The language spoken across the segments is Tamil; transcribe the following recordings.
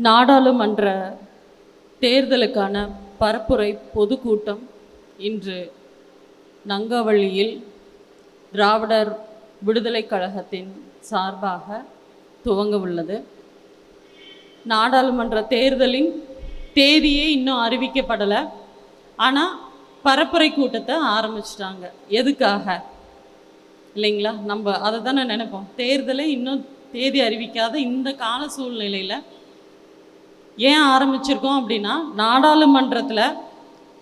நாடாளுமன்ற தேர்தலுக்கான பரப்புரை பொதுக்கூட்டம் இன்று நங்கவள்ளியில் திராவிடர் விடுதலை கழகத்தின் சார்பாக துவங்க உள்ளது. நாடாளுமன்ற தேர்தலின் தேதியே இன்னும் அறிவிக்கப்படலை. ஆனால் பரப்புரை கூட்டத்தை ஆரம்பிச்சிட்டாங்க. எதுக்காக இல்லைங்களா? நம்ம அதை தானே நினைப்போம். தேர்தலை இன்னும் தேதி அறிவிக்காத இந்த கால சூழ்நிலையில் ஏன் ஆரம்பிச்சிருக்கோம் அப்படின்னா, நாடாளுமன்றத்தில்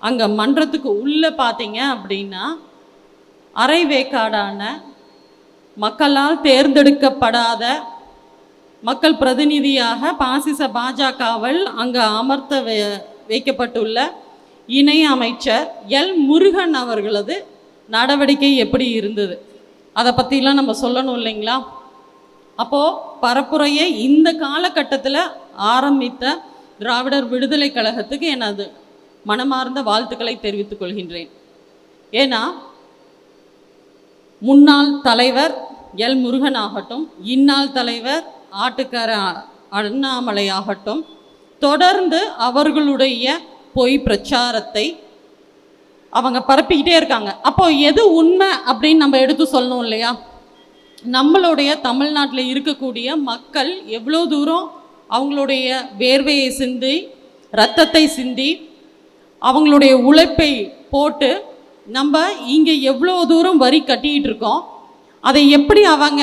அங்கே மன்றத்துக்கு உள்ளே பார்த்தீங்க அப்படின்னா அரைவேக்காடான மக்களால் தேர்ந்தெடுக்கப்படாத மக்கள் பிரதிநிதியாக பாசிச பாஜகவால் அங்கே அமர்த்த வைக்கப்பட்டுள்ள இணை அமைச்சர் எல் முருகன் அவர்களது நடவடிக்கை எப்படி இருந்தது, அதை பற்றிலாம் நம்ம சொல்லணும் இல்லைங்களா? அப்போது பரப்புரையை இந்த காலகட்டத்தில் ஆரம்பித்த திராவிடர் விடுதலை கழகத்துக்கு எனது மனமார்ந்த வாழ்த்துக்களை தெரிவித்துக் கொள்கின்றேன். ஏன்னா முன்னாள் தலைவர் எல் முருகன் ஆகட்டும், இந்நாள் தலைவர் ஆட்டுக்கார அண்ணாமலை ஆகட்டும், தொடர்ந்து அவர்களுடைய பொய் பிரச்சாரத்தை அவங்க பரப்பிக்கிட்டே இருக்காங்க. அப்போ எது உண்மை அப்படின்னு நம்ம எடுத்து சொல்லணும் இல்லையா? நம்மளுடைய தமிழ்நாட்டில் இருக்கக்கூடிய மக்கள் எவ்வளோ தூரம் அவங்களுடைய வேர்வையை சிந்தி, இரத்தத்தை சிந்தி, அவங்களுடைய உழைப்பை போட்டு நம்ம இங்கே எவ்வளோ தூரம் வரி கட்டிக்கிட்டு இருக்கோம். அதை எப்படி அவங்க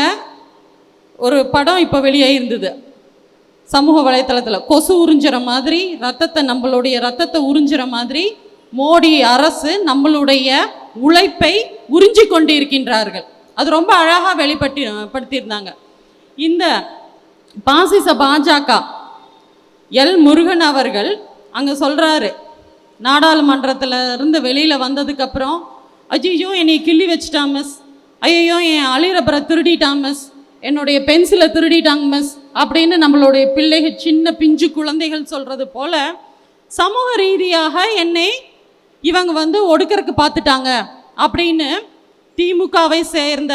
ஒரு படம் இப்போ வெளியே இருந்தது சமூக வலைத்தளத்தில், கொசு உறிஞ்சிற மாதிரி நம்மளுடைய ரத்தத்தை உறிஞ்சிற மாதிரி மோடி அரசு நம்மளுடைய உழைப்பை உறிஞ்சி கொண்டு இருக்கின்றார்கள். அது ரொம்ப அழகாக வெளிப்படுத்தியிருந்தாங்க. இந்த பாசிச பாஜக எல் முருகன் அவர்கள் அங்கே சொல்கிறாரு, நாடாளுமன்றத்தில் இருந்து வெளியில் வந்ததுக்கப்புறம், ஐயோ என்னை கிள்ளி வச்சுட்டாங்க மிஸ், ஐயோ என் அழிரப்பரை திருடிட்டாங்க மிஸ், என்னுடைய பென்சிலை திருடிட்டாங்க மிஸ் அப்படின்னு நம்மளுடைய பிள்ளைகள், சின்ன பிஞ்சு குழந்தைகள் சொல்கிறது போல சமூக ரீதியாக என்னை இவங்க ஒடுக்கறக்கு பார்த்துட்டாங்க அப்படின்னு திமுகவை சேர்ந்த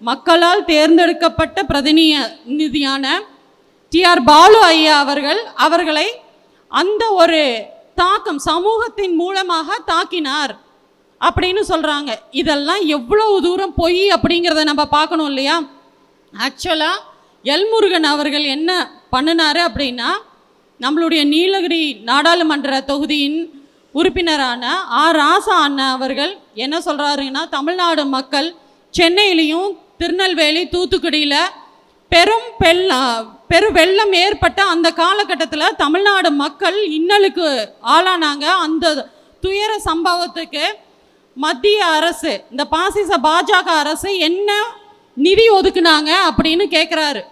மக்களால் தேர்ந்தெடுக்கப்பட்ட பிரதிநிதியான டிஆர் பாலு ஐயா அவர்களை அந்த ஒரு தாக்கம் சமூகத்தின் மூலமாக தாக்கினார் அப்படின்னு சொல்கிறாங்க. இதெல்லாம் எவ்வளவு தூரம் பொய் அப்படிங்கிறத நம்ம பார்க்கணும் இல்லையா? ஆக்சுவலாக எல் முருகன் அவர்கள் என்ன பண்ணினார் அப்படின்னா, நம்மளுடைய நீலகிரி நாடாளுமன்ற தொகுதியின் உறுப்பினரான ராசா அண்ணா அவர்கள் என்ன சொல்கிறாருன்னா, தமிழ்நாடு மக்கள் சென்னையிலையும் திருநெல்வேலி தூத்துக்குடியில் பெரு வெள்ளம் ஏற்பட்ட அந்த காலகட்டத்தில் தமிழ்நாடு மக்கள் இன்னலுக்கு ஆளானாங்க. அந்த துயர சம்பவத்துக்கு மத்திய அரசு, இந்த பாசிச பாஜக அரசு என்ன நிதி ஒதுக்குனாங்க அப்படின்னு கேட்குறாரு.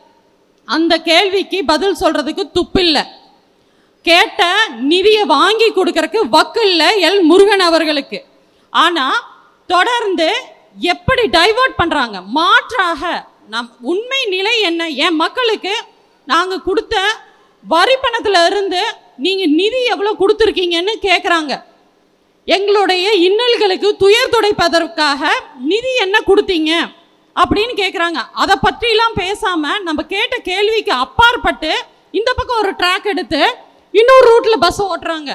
அந்த கேள்விக்கு பதில் சொல்கிறதுக்கு துப்பில்லை. கேட்ட நிதியை வாங்கி கொடுக்கறதுக்கு வக்கில்லை எல் முருகன் அவர்களுக்கு. ஆனால் தொடர்ந்து எப்படி டைவர்ட் பண்ணுறாங்க. மாற்றாக உண்மை நிலை என்ன, என் மக்களுக்கு நாங்கள் கொடுத்த வரி பணத்தில் இருந்து நீங்கள் நிதி எவ்வளோ கொடுத்துருக்கீங்கன்னு கேட்குறாங்க. எங்களுடைய இன்னல்களுக்கு துயர் துடைப்பதற்காக நிதி என்ன கொடுத்தீங்க அப்படின்னு கேட்குறாங்க. அதை பற்றிலாம் பேசாமல் நம்ம கேட்ட கேள்விக்கு அப்பாற்பட்டு இந்த பக்கம் ஒரு ட்ராக் எடுத்து இன்னொரு ரூட்டில் பஸ் ஓட்டுறாங்க.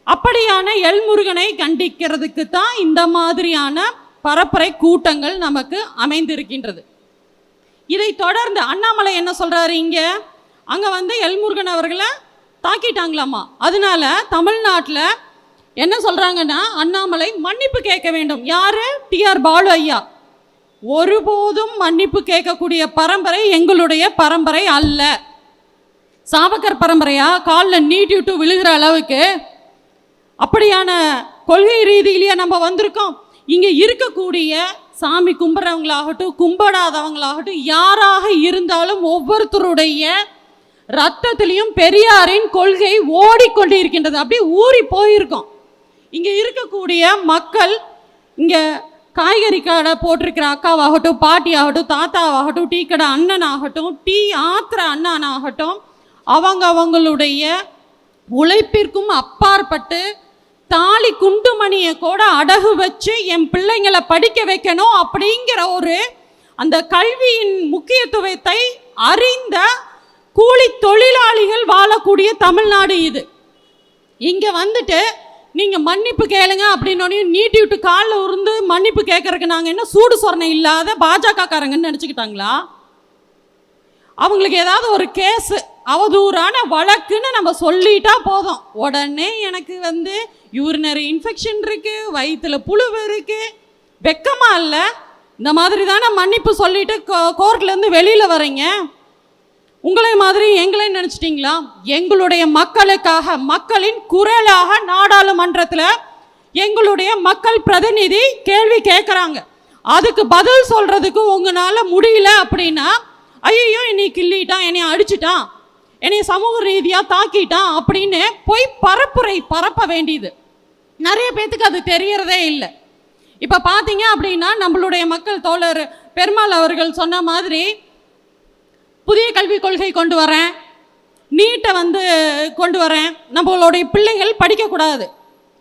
அப்படியான எல் முருகனை கண்டிக்கிறதுக்கு தான் இந்த மாதிரியான பரப்புரை கூட்டங்கள் நமக்கு அமைந்திருக்கின்றது. இதை தொடர்ந்து அண்ணாமலை என்ன சொல்கிறாரு, இங்கே அங்கே எல் முருகன் அவர்களை தாக்கிட்டாங்களாமா. அதனால தமிழ்நாட்டில் என்ன சொல்கிறாங்கன்னா, அண்ணாமலை மன்னிப்பு கேட்க வேண்டும். யார்? டிஆர் பாலு ஐயா. ஒருபோதும் மன்னிப்பு கேட்கக்கூடிய பரம்பரை எங்களுடைய பரம்பரை அல்ல. சாவக்கர் பரம்பரையா காலில் நீட்டிவிட்டு விழுகிற அளவுக்கு அப்படியான கொள்கை ரீதியிலேயே நம்ம வந்திருக்கோம். இங்கே இருக்கக்கூடிய சாமி கும்பிட்றவங்களாகட்டும் கும்பிடாதவங்களாகட்டும் யாராக இருந்தாலும் ஒவ்வொருத்தருடைய ரத்தத்திலையும் பெரியாரின் கொள்கை ஓடிக்கொண்டு இருக்கின்றது. அப்படியே ஊறி போயிருக்கோம். இங்கே இருக்கக்கூடிய மக்கள், இங்கே காய்கறி கடை போட்டிருக்கிற அக்காவாகட்டும், பாட்டி ஆகட்டும், தாத்தாவாகட்டும், டீ கடை அண்ணன் ஆகட்டும், டீ ஆத்திர அண்ணன் ஆகட்டும், அவங்களுடைய உழைப்பிற்கும் அப்பாற்பட்டு தாலி குண்டுமணியை கூட அடகு வச்சு என் பிள்ளைங்களை படிக்க வைக்கணும் அப்படிங்கிற ஒரு அந்த கல்வியின் முக்கியத்துவத்தை அறிந்த கூலி தொழிலாளிகள் வாழக்கூடிய தமிழ்நாடு இது. இங்கே வந்துட்டு நீங்கள் மன்னிப்பு கேளுங்க அப்படின்னு நீட்டி விட்டு காலில் உருந்து மன்னிப்பு கேட்கறதுக்கு நாங்கள் என்ன சூடு சொரணை இல்லாத பாஜக காரங்கன்னு நினச்சிக்கிட்டாங்களா? அவங்களுக்கு ஏதாவது ஒரு கேஸு அவதூறான வழக்குன்னு நம்ம சொல்லிட்டா போதும், உடனே எனக்கு யூரினரி இன்ஃபெக்ஷன் இருக்குது, வயிற்றுல புழுவு இருக்குது. வெக்கமா இல்லை? இந்த மாதிரி தானே மன்னிப்பு சொல்லிட்டு கோர்ட்லேருந்து வெளியில் வரீங்க. உங்களை மாதிரி எங்களையும் நினச்சிட்டிங்களா? எங்களுடைய மக்களுக்காக, மக்களின் குரலாக நாடாளுமன்றத்தில் எங்களுடைய மக்கள் பிரதிநிதி கேள்வி கேட்குறாங்க. அதுக்கு பதில் சொல்கிறதுக்கு உங்களால் முடியல அப்படின்னா, ஐயோ என்னை கிள்ளிட்டான், என்னை அடிச்சிட்டான், என்னை சமூக ரீதியாக தாக்கிட்டான் அப்படின்னு போய் பரப்ப வேண்டியது. நிறைய பேத்துக்கு அது தெரியறதே இல்லை. இப்போ பார்த்தீங்க அப்படின்னா நம்மளுடைய மக்கள் தோழர் பெருமாள் அவர்கள் சொன்ன மாதிரி புதிய கல்விக் கொள்கை கொண்டு வரேன், நீட்டை கொண்டு வரேன், நம்மளுடைய பிள்ளைகள் படிக்கக்கூடாது.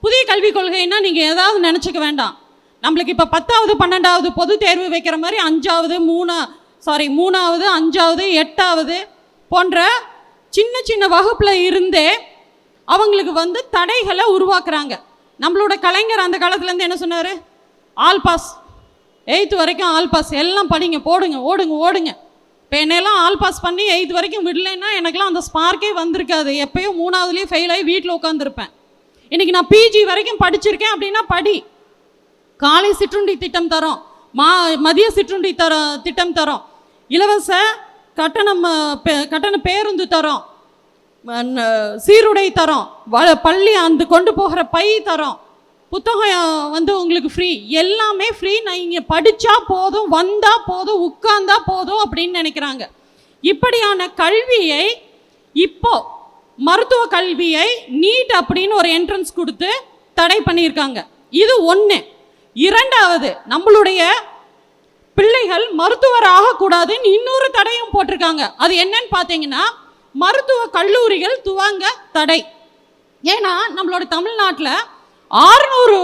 புதிய கல்விக் கொள்கைன்னா நீங்கள் ஏதாவது நினச்சிக்க வேண்டாம். நம்மளுக்கு இப்போ 10வது 12வது பொது தேர்வு வைக்கிற மாதிரி 5வது 3வது 5வது 8வது போன்ற சின்ன சின்ன வகுப்பில் இருந்தே அவங்களுக்கு தடைகளை உருவாக்குறாங்க. நம்மளோட கலைஞர் அந்த காலத்துலேருந்து என்ன சொன்னார்? ஆல் பாஸ், 8th வரைக்கும் ஆல் பாஸ், எல்லாம் படிங்க, போடுங்க, ஓடுங்க. இப்போ என்னெல்லாம் ஆல் பாஸ் பண்ணி 8th வரைக்கும் விடலைன்னா எனக்கெல்லாம் அந்த ஸ்பார்க்கே வந்திருக்காது. எப்போயும் 3வதுலேயே ஃபெயில் ஆகி வீட்டில் உட்காந்துருப்பேன். இன்றைக்கி நான் பிஜி வரைக்கும் படிச்சிருக்கேன் அப்படின்னா படி. காலை சிற்றுண்டி திட்டம் தரோம், மதிய சிற்றுண்டி திட்டம் தரோம், இலவச கட்டண பேருந்து தரோம், சீருடை தரோம், பள்ளி கொண்டு போகிற பை தரோம், புத்தகம் உங்களுக்கு ஃப்ரீ, எல்லாமே ஃப்ரீ. நான் இங்கே படித்தா போதும், வந்தால் போதும், உட்கார்ந்தா போதும் அப்படின்னு நினைக்கிறாங்க. இப்படியான கல்வியை இப்போ மருத்துவ கல்வியை நீட் அப்படின்னு ஒரு என்ட்ரன்ஸ் கொடுத்து தடை பண்ணியிருக்காங்க. இது ஒன்று. 2வது, நம்மளுடைய பிள்ளைகள் மருத்துவர் ஆகக்கூடாதுன்னு இன்னொரு தடையும் போட்டிருக்காங்க. அது என்னன்னு பார்த்தீங்கன்னா, மருத்துவ கல்லூரிகள் துவங்க தடை. ஏன்னா நம்மளோட தமிழ்நாட்டில் 600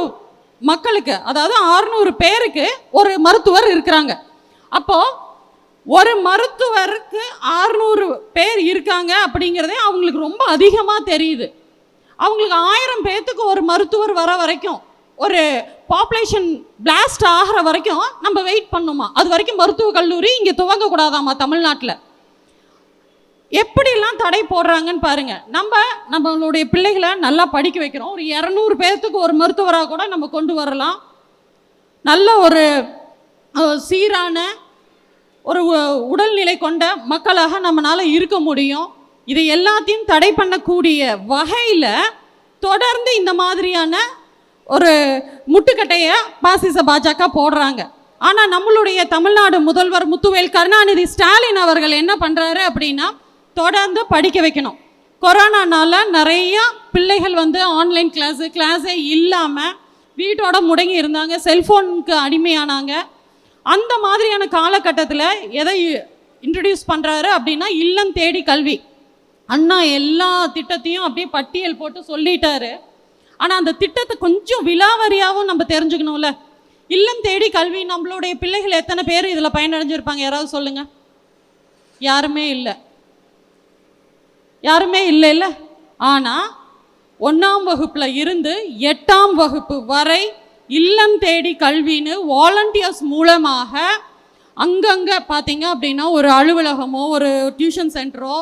மக்களுக்கு, அதாவது 600 பேருக்கு ஒரு மருத்துவர் இருக்கிறாங்க. அப்போது ஒரு மருத்துவருக்கு 600 பேர் இருக்காங்க அப்படிங்கிறதே அவங்களுக்கு ரொம்ப அதிகமாக தெரியுது. அவங்களுக்கு 1000 பேர்த்துக்கு ஒரு மருத்துவர் வர வரைக்கும், ஒரு பாப்புலேஷன் பிளாஸ்ட் ஆகிற வரைக்கும் நம்ம வெயிட் பண்ணுமா? அது வரைக்கும் மருத்துவக் கல்லூரி இங்கே துவங்கக்கூடாதாமா தமிழ்நாட்டில்? எப்படிலாம் தடை போடுறாங்கன்னு பாருங்கள். நம்மளுடைய பிள்ளைகளை நல்லா படிக்க வைக்கிறோம். ஒரு 200 பேர்த்துக்கு ஒரு மருத்துவராக கூட நம்ம கொண்டு வரலாம். நல்ல ஒரு சீரான ஒரு உடல்நிலை கொண்ட மக்களாக நம்மளால் இருக்க முடியும். இதை எல்லாத்தையும் தடை பண்ணக்கூடிய வகையில் தொடர்ந்து இந்த மாதிரியான ஒரு முட்டுக்கட்டையை பாசிச பாஜக போடுறாங்க. ஆனால் நம்மளுடைய தமிழ்நாடு முதல்வர் முத்துவேல் கருணாநிதி ஸ்டாலின் அவர்கள் என்ன பண்ணுறாரு அப்படின்னா, தொடர்ந்து படிக்க வைக்கணும். கொரோனானால நிறையா பிள்ளைகள் ஆன்லைன் கிளாஸே இல்லாமல் வீட்டோட முடங்கி இருந்தாங்க, செல்ஃபோனுக்கு அடிமையானாங்க. அந்த மாதிரியான காலகட்டத்தில் எதை இன்ட்ரடியூஸ் பண்ணுறாரு அப்படின்னா, இல்லம் தேடி கல்வி. அண்ணா எல்லா திட்டத்தையும் அப்படியே பட்டியல் போட்டு சொல்லிட்டாரு. ஆனால் அந்த திட்டத்தை கொஞ்சம் விலாவரியாகவும் நம்ம தெரிஞ்சுக்கணும்ல. இல்லம் தேடி கல்வி, நம்மளுடைய பிள்ளைகள் எத்தனை பேர் இதில் பயனடைஞ்சிருப்பாங்க? யாராவது சொல்லுங்கள். யாருமே இல்லை. ஆனால் 1ஆம் வகுப்பில் இருந்து 8ஆம் வகுப்பு வரை இல்லம் தேடி கல்வின்னு வாலண்டியர்ஸ் மூலமாக அங்கங்கே பார்த்தீங்க அப்படின்னா ஒரு அலுவலகமோ ஒரு டியூஷன் சென்டரோ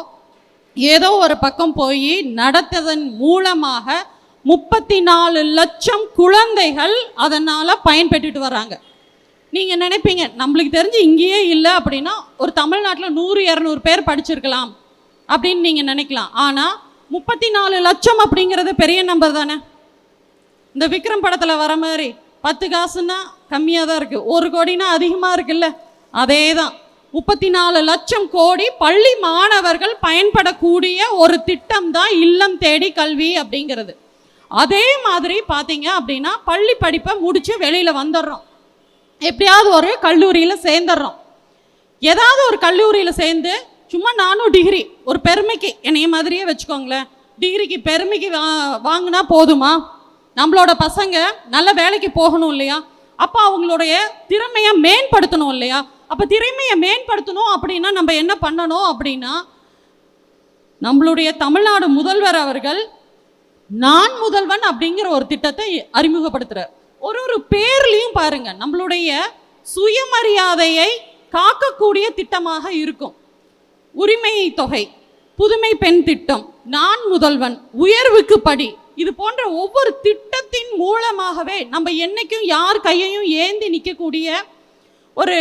ஏதோ ஒரு பக்கம் போய் நடத்ததன் மூலமாக 34 லட்சம் குழந்தைகள் அதனால் பயன்பெற்றுட்டு வராங்க. நீங்கள் நினைப்பீங்க நம்மளுக்கு தெரிஞ்சு இங்கேயே இல்லை அப்படின்னா ஒரு தமிழ்நாட்டில் 100-200 பேர் படிச்சிருக்கலாம் அப்படின்னு நீங்கள் நினைக்கலாம். ஆனால் 34 லட்சம் அப்படிங்கிறது பெரிய நம்பர் தானே. இந்த விக்ரம் படத்தில் வர மாதிரி 10 காசுன்னா கம்மியாக தான் இருக்குது, 1 கோடினா அதிகமாக இருக்குல்ல. அதே தான் 34 லட்சம் கோடி பள்ளி மாணவர்கள் பயன்படக்கூடிய ஒரு திட்டம் தான் இல்லம் தேடி கல்வி அப்படிங்கிறது. அதே மாதிரி பார்த்தீங்க அப்படின்னா பள்ளி படிப்பை முடித்து வெளியில் வந்துடுறோம், எப்படியாவது ஒரு கல்லூரியில் சேர்ந்துடுறோம். ஏதாவது ஒரு கல்லூரியில் சேர்ந்து சும்மா நானும் டிகிரி ஒரு பெருமைக்கு, என்னைய மாதிரியே வச்சுக்கோங்களேன், டிகிரிக்கு பெருமைக்கு வாங்கினா போதுமா? நம்மளோட பசங்க நல்ல வேலைக்கு போகணும் இல்லையா? அப்போ அவங்களுடைய திறமையை மேம்படுத்தணும் இல்லையா? அப்போ திறமையை மேம்படுத்தணும் அப்படின்னா நம்ம என்ன பண்ணணும் அப்படின்னா, நம்மளுடைய தமிழ்நாடு முதல்வர் அவர்கள் நான் முதல்வன் அப்படிங்கிற ஒரு திட்டத்தை அறிமுகப்படுத்துறார். ஒரு பேர்லையும் பாருங்க நம்மளுடைய சுயமரியாதையை காக்கக்கூடிய திட்டமாக இருக்கும். உரிமை தொகை, புதுமை பெண் திட்டம், நான் முதல்வன், உயர்வுக்கு படி, இது போன்ற ஒவ்வொரு திட்டத்தின் மூலமாகவே நம்ம என்னைக்கும் யார் கையையும் ஏந்தி நிற்கக்கூடிய ஒரு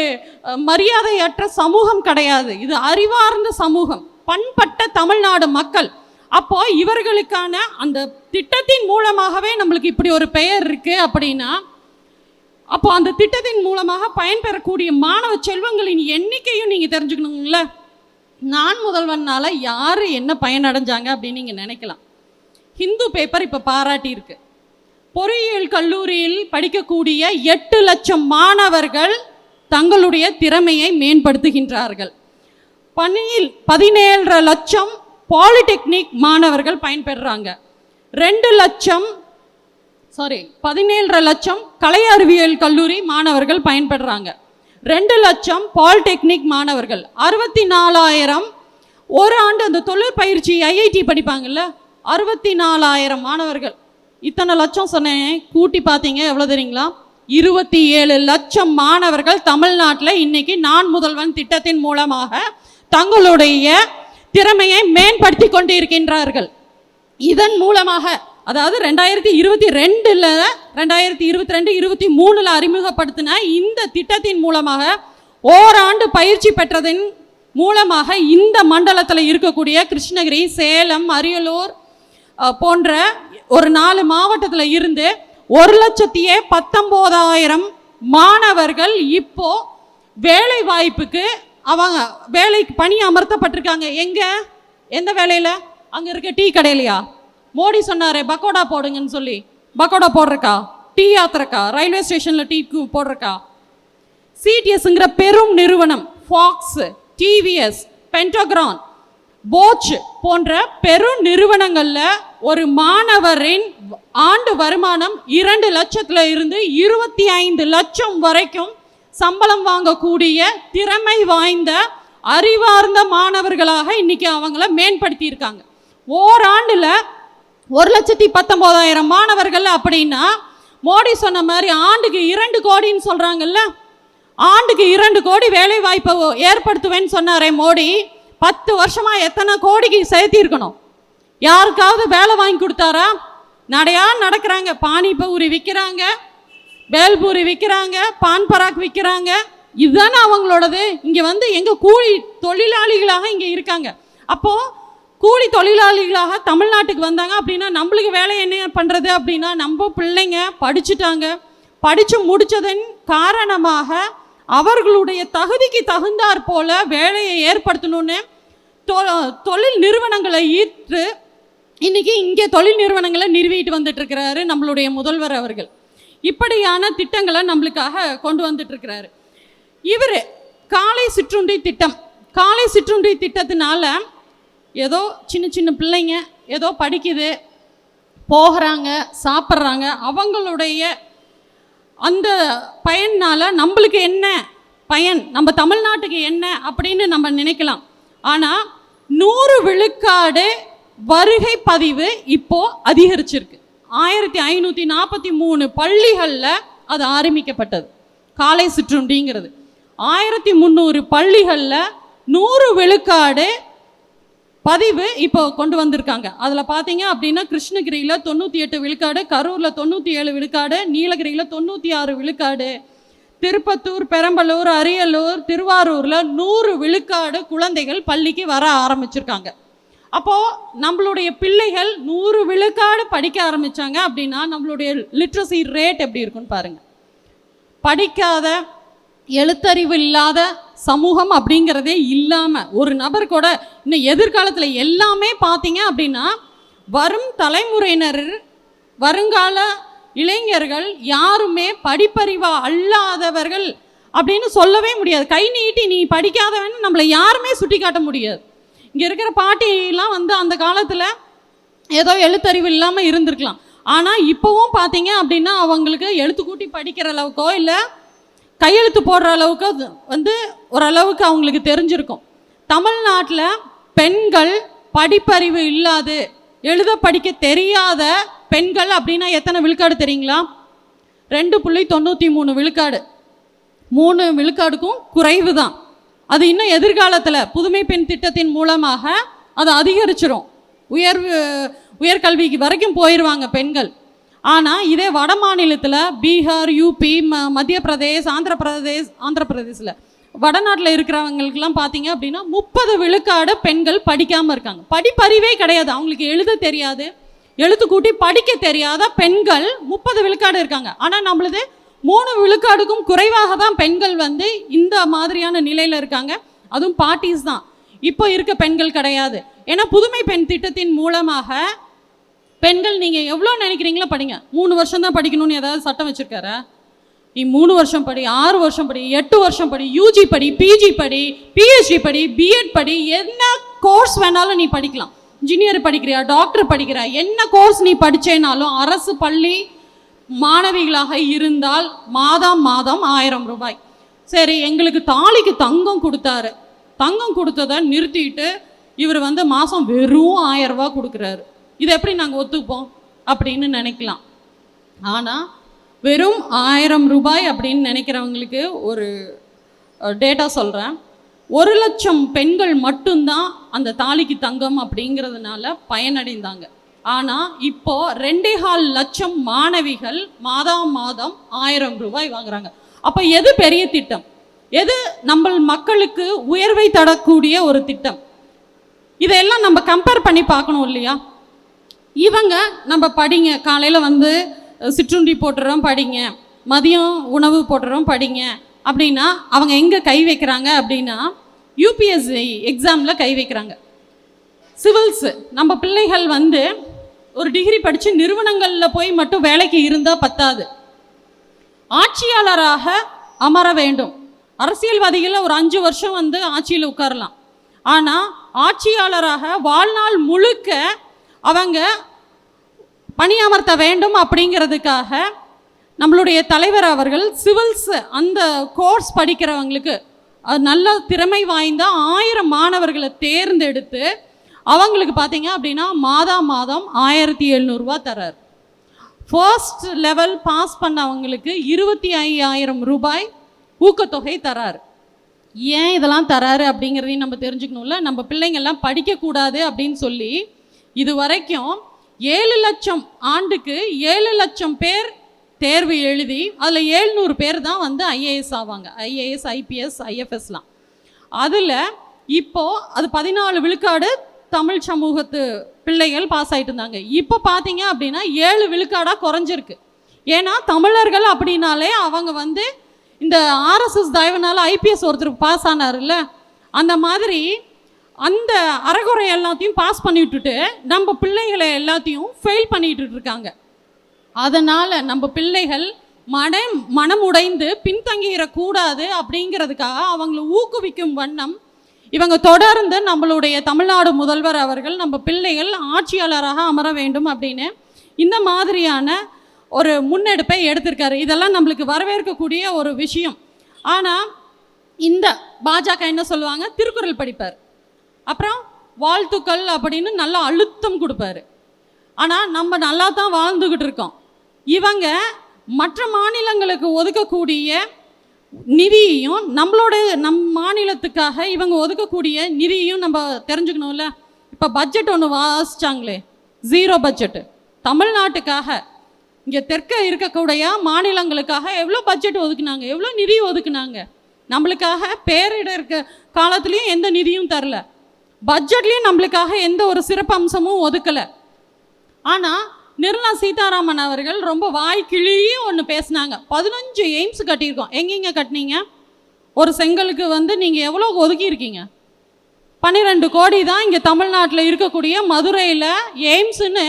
மரியாதையற்ற சமூகம் கிடையாது. இது அறிவார்ந்த சமூகம், பண்பட்ட தமிழ்நாடு மக்கள். அப்போ இவர்களுக்கான அந்த திட்டத்தின் மூலமாகவே நம்மளுக்கு இப்படி ஒரு பெயர் இருக்கு அப்படின்னா, அப்போ அந்த திட்டத்தின் மூலமாக பயன்பெறக்கூடிய மாணவ செல்வங்களின் எண்ணிக்கையும் நீங்க தெரிஞ்சுக்கணுங்கள. நான் முதல்வனால யாரு என்ன பயனடைஞ்சாங்க அப்படின்னு நீங்க நினைக்கலாம். ஹிந்து பேப்பர் இப்ப பாராட்டி இருக்கு. பொறியியல் கல்லூரியில் படிக்கக்கூடிய 8 லட்சம் மாணவர்கள் தங்களுடைய திறமையை மேம்படுத்துகின்றார்கள். 17 லட்சம் பாலிடெக்னிக் மாணவர்கள் பயன்பெறாங்க. 17 லட்சம் கலை அறிவியல் கல்லூரி மாணவர்கள் பயன்பெறாங்க. 2 லட்சம் பாலிடெக்னிக் மாணவர்கள், 64,000 ஒரு ஆண்டு அந்த தொழிற்பயிற்சி ஐஐடி படிப்பாங்கல்ல, 64,000 மாணவர்கள். இத்தனை லட்சம் சொன்னேன், கூட்டி பார்த்தீங்க எவ்வளோ தெரியுங்களா? 27 லட்சம் மாணவர்கள் தமிழ்நாட்டில் இன்னைக்கு நான் முதல்வன் திட்டத்தின் மூலமாக தங்களுடைய திறமையை மேம்படுத்தி கொண்டு இருக்கின்றார்கள். இதன் மூலமாக, அதாவது 2022 2022-23 அறிமுகப்படுத்தின இந்த திட்டத்தின் மூலமாக ஓராண்டு பயிற்சி பெற்றதின் மூலமாக இந்த மண்டலத்தில் இருக்கக்கூடிய கிருஷ்ணகிரி, சேலம், அரியலூர் போன்ற ஒரு 4 மாவட்டத்தில் இருந்து 1,19,000 மாணவர்கள் இப்போ வேலை வாய்ப்புக்கு அவங்க வேலைக்கு பணி அமர்த்தப்பட்டிருக்காங்க. எந்த வேலையில? அங்க இருக்க டீ கடையிலையா? மோடி சொன்னாரே பக்கோடா போடுங்கன்னு சொல்லி, பக்கோடா போடுறக்கா, டீ ஆத்துறக்கா, ரயில்வே ஸ்டேஷன்ல டீ போடுறக்கா. சிடிஎஸ்ங்கிற பெரும் நிறுவனம், ஃபாக்ஸ், டிவிஎஸ், பென்டோகிரான், போச் போன்ற பெரும் நிறுவனங்கள்ல ஒரு மாணவரின் ஆண்டு வருமானம் 2 லட்சத்துல இருந்து 25 லட்சம் வரைக்கும் சம்பளம் வாங்கக்கூடிய திறமை வாய்ந்த அறிவார்ந்த மாணவர்களாக இன்னைக்கு அவங்கள மேம்படுத்தி இருக்காங்க. ஓராண்டுல 1,19,000 மாணவர்கள் அப்படின்னா, மோடி சொன்ன மாதிரி ஆண்டுக்கு 2 கோடின்னு சொல்றாங்கல்ல, ஆண்டுக்கு 2 கோடி வேலை வாய்ப்பை ஏற்படுத்துவேன்னு சொன்னாரே மோடி, 10 வருஷமா எத்தனை கோடிக்கு சேர்த்தி இருக்கணும்? யாருக்காவது வேலை வாங்கி கொடுத்தாரா? நடையா நடக்கிறாங்க, பானிபூரி விற்கிறாங்க, பேல்பூரி விற்கிறாங்க, பான் பராக் விற்கிறாங்க. இதுதானே அவங்களோடது. இங்கே வந்து எங்கள் கூலி தொழிலாளிகளாக இங்கே இருக்காங்க. அப்போது கூலி தொழிலாளிகளாக தமிழ்நாட்டுக்கு வந்தாங்க அப்படின்னா நம்மளுக்கு வேலை என்ன பண்ணுறது அப்படின்னா, நம்ம பிள்ளைங்க படிச்சுட்டாங்க, படித்து முடித்ததன் காரணமாக அவர்களுடைய தகுதிக்கு தகுந்தாற் போல வேலையை ஏற்படுத்தணும்னு தொழில் நிறுவனங்களை ஈர்த்து இன்னைக்கு இங்கே தொழில் நிறுவனங்களை நிறுவிட்டு வந்துட்டு இருக்கிறாரு நம்மளுடைய முதல்வர் அவர்கள். இப்படியான திட்டங்களை நம்மளுக்காக கொண்டு வந்துட்டு இருக்கிறாரு. இவர் காலை சிற்றுண்டி திட்டம், காலை சிற்றுண்டி திட்டத்தினால ஏதோ சின்ன சின்ன பிள்ளைங்க ஏதோ படிக்குது, போகிறாங்க, சாப்பிட்றாங்க, அவங்களுடைய அந்த பயனால் நம்மளுக்கு என்ன பயன், நம்ம தமிழ்நாட்டுக்கு என்ன அப்படின்னு நம்ம நினைக்கலாம். ஆனால் 100 விழுக்காடு வருகை பதிவு இப்போ அதிகரிச்சிருக்கு. 1543 பள்ளிகளில் அது ஆரம்பிக்கப்பட்டது காலை சிற்றுண்டிங்கிறது. 1300 பள்ளிகளில் 100 விழுக்காடு பதிவு இப்போ கொண்டு வந்திருக்காங்க. அதில் பார்த்தீங்க அப்படின்னா கிருஷ்ணகிரியில் 98 விழுக்காடு, கரூரில் 97 விழுக்காடு, நீலகிரியில் 96 விழுக்காடு, திருப்பத்தூர், பெரம்பலூர், அரியலூர், திருவாரூரில் 100 விழுக்காடு குழந்தைகள் பள்ளிக்கு வர ஆரம்பிச்சிருக்காங்க. அப்போது நம்மளுடைய பிள்ளைகள் 100 விழுக்காடு படிக்க ஆரம்பித்தாங்க அப்படின்னா நம்மளுடைய லிட்ரஸி ரேட் எப்படி இருக்குன்னு பாருங்கள். படிக்காத, எழுத்தறிவு இல்லாத சமூகம் அப்படிங்கிறதே இல்லாமல் ஒரு நபர் கூட இன்னும் எதிர்காலத்தில் எல்லாமே பார்த்தீங்க அப்படின்னா வரும் தலைமுறையினர், வருங்கால இளைஞர்கள் யாருமே படிப்பறிவா அல்லாதவர்கள் அப்படின்னு சொல்லவே முடியாது. கை நீட்டி நீ படிக்காதவன்னு நம்மளை யாருமே சுட்டி காட்ட முடியாது. இங்கே இருக்கிற பாட்டிலாம் வந்து அந்த காலத்தில் ஏதோ எழுத்தறிவு இல்லாமல் இருந்திருக்கலாம். ஆனால் இப்போவும் பார்த்தீங்க அப்படின்னா அவங்களுக்கு எழுத்து கூட்டி படிக்கிற அளவுக்கோ இல்லை கையெழுத்து போடுற அளவுக்கு வந்து ஓரளவுக்கு அவங்களுக்கு தெரிஞ்சிருக்கும். தமிழ்நாட்டில் பெண்கள் படிப்பறிவு இல்லாது எழுத படிக்க தெரியாத பெண்கள் அப்படின்னா எத்தனை விழுக்காடு தெரியுங்களா? 2.93 விழுக்காடு. 3 விழுக்காடுக்கும் குறைவு தான். அது இன்னும் எதிர்காலத்தில் புதுமை பெண் திட்டத்தின் மூலமாக அதை அதிகரிச்சிடும். உயர்கல்விக்கு வரைக்கும் போயிடுவாங்க பெண்கள். ஆனால் இதே வட மாநிலத்தில் பீகார், யூபி, மத்திய பிரதேஷ், ஆந்திர பிரதேசில் வடநாட்டில் இருக்கிறவங்களுக்கெல்லாம் பார்த்தீங்க அப்படின்னா 30 விழுக்காடு பெண்கள் படிக்காமல் இருக்காங்க. படிப்பறிவே கிடையாது, அவங்களுக்கு எழுத தெரியாது, எழுத்து கூட்டி படிக்க தெரியாத பெண்கள் 30 விழுக்காடு இருக்காங்க. ஆனால் நம்மளது 3 விழுக்காடுக்கும் குறைவாக தான் பெண்கள் வந்து இந்த மாதிரியான நிலையில் இருக்காங்க. அதுவும் பார்ட்டிஸ் தான் இப்போ இருக்க பெண்கள் கிடையாது. ஏன்னா புதுமை பெண் திட்டத்தின் மூலமாக பெண்கள் நீங்கள் எவ்வளோ நினைக்கிறீங்களோ படிங்க. 3 வருஷம் தான் படிக்கணும்னு ஏதாவது சட்டம் வச்சுருக்காரா? நீ 3 வருஷம் படி, 6 வருஷம் படி, 8 வருஷம் படி, யூஜி படி, பிஜி படி, பிஹெச்டி படி, பிஎட் படி, என்ன கோர்ஸ் வேணாலும் நீ படிக்கலாம். இன்ஜினியர் படிக்கிறியா, டாக்டர் படிக்கிறியா, என்ன கோர்ஸ் நீ படித்தேனாலும் அரசு பள்ளி மாணவிகளாக இருந்தால் மாதம் 1000 ரூபாய். சரி, எங்களுக்கு தாலிக்கு தங்கம் கொடுத்தாரு, தங்கம் கொடுத்ததை நிறுத்திட்டு இவர் வந்து மாதம் வெறும் 1000 ரூபா கொடுக்குறாரு. இதை எப்படி நாங்கள் ஒத்துப்போம் அப்படின்னு நினைக்கலாம். ஆனால் வெறும் 1000 ரூபாய் அப்படின்னு நினைக்கிறவங்களுக்கு ஒரு டேட்டா சொல்கிறேன். 1 லட்சம் பெண்கள் மட்டும்தான் அந்த தாலிக்கு தங்கம் அப்படிங்கிறதுனால பயனடைந்தாங்க. ஆனால் இப்போ 2.25 லட்சம் மாணவிகள் மாதம் 1000 ரூபாய் வாங்குறாங்க. அப்போ எது பெரிய திட்டம்? எது நம்ம மக்களுக்கு உயர்வை தரக்கூடிய ஒரு திட்டம்? இதையெல்லாம் நம்ம கம்பேர் பண்ணி பார்க்கணும் இல்லையா? இவங்க நம்ம படிங்க, காலையில் வந்து சிற்றுண்டி போட்டுறோம் படிங்க, மதியம் உணவு போட்டுறோம் படிங்க அப்படின்னா அவங்க எங்கே கை வைக்கிறாங்க அப்படின்னா யூபிஎஸ்சி எக்ஸாமில் கை வைக்கிறாங்க. சிவில்ஸ் நம்ம பிள்ளைகள் வந்து ஒரு டிகிரி படித்து நிறுவனங்களில் போய் மட்டும் வேலைக்கு இருந்தால் பத்தாது, ஆட்சியாளராக அமர வேண்டும். அரசியல்வாதிகளில் ஒரு 5 வருஷம் வந்து ஆட்சியில் உட்காரலாம். ஆனால் ஆட்சியாளராக வாழ்நாள் முழுக்க அவங்க பணியமர்த்த வேண்டும். அப்படிங்கிறதுக்காக நம்மளுடைய தலைவர் அவர்கள் சிவில்ஸ் அந்த கோர்ஸ் படிக்கிறவங்களுக்கு நல்ல திறமை வாய்ந்த 1000 மாணவர்களை தேர்ந்தெடுத்து அவங்களுக்கு பார்த்தீங்க அப்படின்னா மாதம் 1700 ரூபா தரார். ஃபர்ஸ்ட் லெவல் பாஸ் பண்ணவங்களுக்கு 25,000 ரூபாய் ஊக்கத்தொகை தரார். ஏன் இதெல்லாம் தராரு அப்படிங்கிறதையும் நம்ம தெரிஞ்சுக்கணும்ல. நம்ம பிள்ளைங்கள்லாம் படிக்கக்கூடாது அப்படின்னு சொல்லி இது வரைக்கும் 7 லட்சம் ஆண்டுக்கு 7 லட்சம் பேர் தேர்வு எழுதி அதில் 700 பேர் தான் வந்து ஐஏஎஸ் ஆவாங்க. ஐஏஎஸ், ஐபிஎஸ், ஐஎஃப்எஸ்லாம். அதில் இப்போது அது 14 விழுக்காடு தமிழ் சமூகத்து பிள்ளைகள் பாஸ் ஆகிட்டு இருந்தாங்க. இப்போ பார்த்தீங்க அப்படின்னா 7 விழுக்காடாக குறைஞ்சிருக்கு. ஏன்னா தமிழர்கள் அப்படின்னாலே அவங்க வந்து இந்த ஆர்எஸ்எஸ் தயவுனால ஐபிஎஸ் ஒருத்தர் பாஸ் ஆனார்ல, அந்த மாதிரி அந்த அறகுறை எல்லாத்தையும் பாஸ் பண்ணி விட்டுட்டு நம்ம பிள்ளைகளை எல்லாத்தையும் ஃபெயில் பண்ணிட்டு இருக்காங்க. அதனால் நம்ம பிள்ளைகள் மனம் உடைந்து பின்தங்கிடக்கூடாது அப்படிங்கிறதுக்காக அவங்களை ஊக்குவிக்கும் வண்ணம் இவங்க தொடர்ந்து நம்மளுடைய தமிழ்நாடு முதல்வர் அவர்கள் நம்ம பிள்ளைகள் ஆட்சியாளராக அமர வேண்டும் அப்படின்னு இந்த மாதிரியான ஒரு முன்னெடுப்பை எடுத்திருக்காரு. இதெல்லாம் நம்மளுக்கு வரவேற்கக்கூடிய ஒரு விஷயம். ஆனால் இந்த பாஜக என்ன சொல்லுவாங்க, திருக்குறள் படிப்பார், அப்புறம் வாழ்த்துக்கள் அப்படின்னு நல்லா அழுத்தம் கொடுப்பாரு. ஆனால் நம்ம நல்லா தான் வாழ்ந்துக்கிட்டு இருக்கோம். இவங்க மற்ற மாநிலங்களுக்கு ஒதுக்கக்கூடிய நிதியையும் நம் மாநிலத்துக்காக இவங்க ஒதுக்கக்கூடிய நிதியையும் நம்ம தெரிஞ்சுக்கணும்ல. இப்போ பட்ஜெட் ஒன்று வாசிச்சாங்களே, 0 பட்ஜெட்டு. தமிழ்நாட்டுக்காக இங்கே தெற்க இருக்கக்கூடிய மாநிலங்களுக்காக எவ்வளோ பட்ஜெட் ஒதுக்குனாங்க, எவ்வளோ நிதி ஒதுக்குனாங்க. நம்மளுக்காக பேரிட இருக்க காலத்துலேயும் எந்த நிதியும் தரல, பட்ஜெட்லேயும் நம்மளுக்காக எந்த ஒரு சிறப்பு அம்சமும் ஒதுக்கலை. ஆனால் நிர்மலா சீதாராமன் அவர்கள் ரொம்ப வாய்க்கிழியும் ஒன்று பேசினாங்க. 15 எய்ம்ஸ் கட்டியிருக்கோம். எங்கெங்க கட்டினீங்க? ஒரு செங்கலுக்கு வந்து நீங்கள் எவ்வளோ ஒதுக்கியிருக்கீங்க? 12 கோடி தான். இங்கே தமிழ்நாட்டில் இருக்கக்கூடிய மதுரையில் எய்ம்ஸுன்னு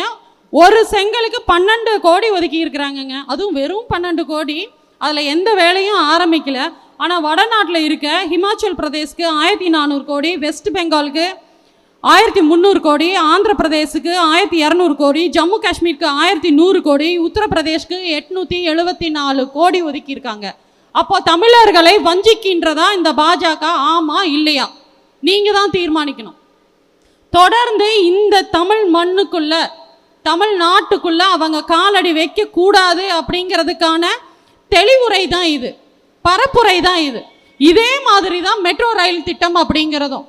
ஒரு செங்கலுக்கு 12 கோடி ஒதுக்கி இருக்கிறாங்கங்க. அதுவும் வெறும் 12 கோடி, அதில் எந்த வேலையும் ஆரம்பிக்கலை. ஆனால் வடநாட்டில் இருக்க ஹிமாச்சல் பிரதேஷ்க்கு 1400 கோடி, வெஸ்ட் பெங்காலுக்கு 1300 கோடி, ஆந்திர பிரதேசுக்கு 1200 கோடி, ஜம்மு காஷ்மீருக்கு 1100 கோடி, உத்தரப்பிரதேஷ்க்கு 874 கோடி ஒதுக்கியிருக்காங்க. அப்போ தமிழர்களை வஞ்சிக்கின்றதா இந்த பாஜக? ஆமா இல்லையா? நீங்கள் தான் தீர்மானிக்கணும். தொடர்ந்து இந்த தமிழ் மண்ணுக்குள்ள, தமிழ்நாட்டுக்குள்ள அவங்க காலடி வைக்க கூடாது அப்படிங்கிறதுக்கான தெளிவுரை தான் இது, பரப்புரை தான் இது. இதே மாதிரி தான் மெட்ரோ ரயில் திட்டம் அப்படிங்கிறதும்.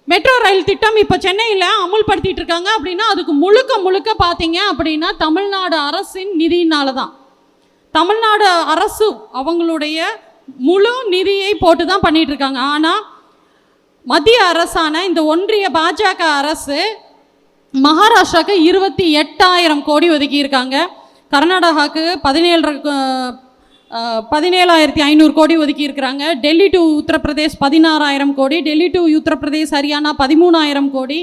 மெட்ரோ ரயில் திட்டம் இப்போ சென்னையில் அமுல்படுத்திட்டு இருக்காங்க அப்படின்னா அதுக்கு முழுக்க முழுக்க பார்த்தீங்க அப்படின்னா தமிழ்நாடு அரசின் நிதியினால தான். தமிழ்நாடு அரசு அவங்களுடைய முழு நிதியை போட்டு தான் பண்ணிட்டு இருக்காங்க. ஆனால் மத்திய அரசான இந்த ஒன்றிய பாஜக அரசு மகாராஷ்டிராவுக்கு 28,000 கோடி ஒதுக்கி இருக்காங்க. கர்நாடகாவுக்கு 17,500 கோடி ஒதுக்கி இருக்கிறாங்க. டெல்லி டு உத்தரப்பிரதேஷ் 16,000 கோடி, டெல்லி டு உத்தரப்பிரதேஷ் ஹரியானா 13,000 கோடி,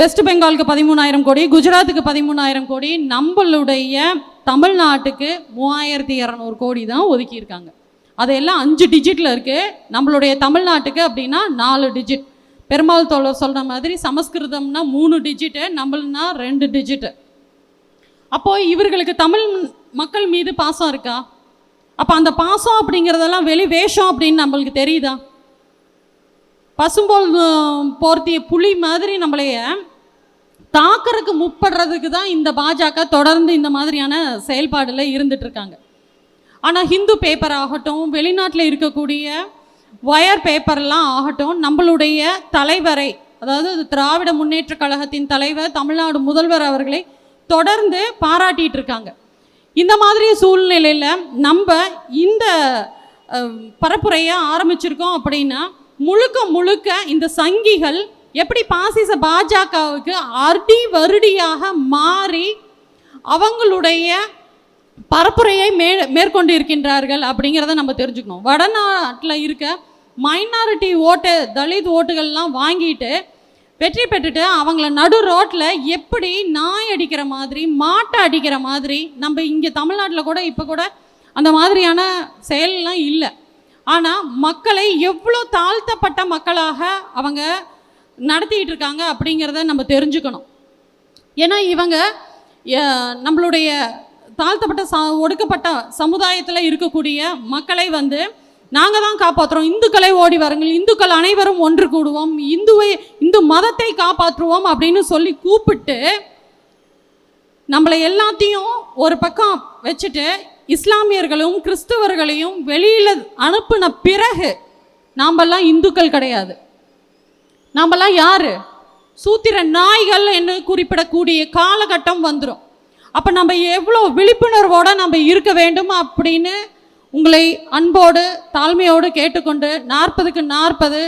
வெஸ்ட் பெங்காலுக்கு 13,000 கோடி, குஜராத்துக்கு 13,000 கோடி, நம்மளுடைய தமிழ்நாட்டுக்கு 3,200 கோடி தான் ஒதுக்கியிருக்காங்க. அதெல்லாம் 5 டிஜிட்டில் இருக்குது. நம்மளுடைய தமிழ்நாட்டுக்கு அப்படின்னா 4 டிஜிட். பெருமாள் தோழர் சொல்கிற மாதிரி சமஸ்கிருதம்னா 3 டிஜிட்டு, நம்மளுனா 2 டிஜிட்டு. அப்போது இவர்களுக்கு தமிழ் மக்கள் மீது பாசம் இருக்கா? அப்போ அந்த பாசம் அப்படிங்கிறதெல்லாம் வெளி வேஷம் அப்படின்னு நம்மளுக்கு தெரியுதா? பசும்போல் போர்த்திய புலி மாதிரி நம்மளைய தாக்கறதுக்கு முற்படுறதுக்கு தான் இந்த பாஜக தொடர்ந்து இந்த மாதிரியான செயல்பாடில் இருந்துட்டு இருக்காங்க. ஆனால் ஹிந்து பேப்பர் ஆகட்டும், வெளிநாட்டில் இருக்கக்கூடிய வயர் பேப்பர்லாம் ஆகட்டும், நம்மளுடைய தலைவரை, அதாவது திராவிட முன்னேற்ற கழகத்தின் தலைவர் தமிழ்நாடு முதல்வர் அவர்களை தொடர்ந்து பாராட்டிட்டு இருக்காங்க. இந்த மாதிரி சூழ்நிலையில் நம்ம இந்த பரப்புரையை ஆரம்பிச்சிருக்கோம் அப்படின்னா முழுக்க முழுக்க இந்த சங்கிகள் எப்படி பாசிச பாஜகவுக்கு அடி வருடியாக மாறி அவங்களுடைய பரப்புரையை மேற்கொண்டு இருக்கின்றார்கள் அப்படிங்கிறத நம்ம தெரிஞ்சுக்கணும். வடநாட்டில் இருக்க மைனாரிட்டி ஓட்டு, தலித் ஓட்டுகள்லாம் வாங்கிட்டு வெற்றி பெற்றுட்டு அவங்கள நடு ரோட்டில் எப்படி நாய் அடிக்கிற மாதிரி, மாட்டை அடிக்கிற மாதிரி, நம்ம இங்கே தமிழ்நாட்டில் கூட இப்போ கூட அந்த மாதிரியான செயல்லாம் இல்லை. ஆனால் மக்களை எவ்வளோ தாழ்த்தப்பட்ட மக்களாக அவங்க நடத்திக்கிட்டு இருக்காங்க அப்படிங்கிறத நம்ம தெரிஞ்சுக்கணும். ஏன்னா இவங்க நம்மளுடைய தாழ்த்தப்பட்ட ஒடுக்கப்பட்ட சமுதாயத்தில் இருக்கக்கூடிய மக்களை நாங்கள் தான் காப்பாற்றுறோம், இந்துக்களை ஓடி வாருங்கள், இந்துக்கள் அனைவரும் ஒன்று கூடுவோம், இந்து மதத்தை காப்பாற்றுவோம் அப்படின்னு சொல்லி கூப்பிட்டு நம்மளை எல்லாத்தையும் ஒரு பக்கம் வச்சுட்டு இஸ்லாமியர்களும் கிறிஸ்தவர்களையும் வெளியில் அனுப்பின பிறகு நாமெல்லாம் இந்துக்கள் கிடையாது. நாமெல்லாம் யாரு? சூத்திர நாய்கள் என்று குறிப்பிடக்கூடிய காலகட்டம் வந்துடும். அப்போ நம்ம எவ்வளோ விழிப்புணர்வோடு நம்ம இருக்க வேண்டும் அப்படின்னு உங்களை அன்போடு தாழ்மையோடு கேட்டுக்கொண்டு 40க்கு 40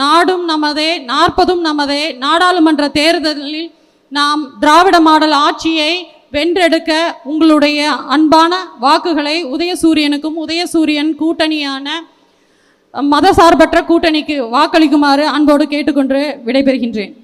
நாடும் நமதே 40ம் நமதே நாடாளுமன்ற தேர்தலில் நாம் திராவிட மாடல் ஆட்சியை வென்றெடுக்க உங்களுடைய அன்பான வாக்குகளை உதயசூரியனுக்கும் உதயசூரியன் கூட்டணியான மதசார்பற்ற கூட்டணிக்கு வாக்களிக்குமாறு அன்போடு கேட்டுக்கொண்டு விடைபெறுகின்றேன்.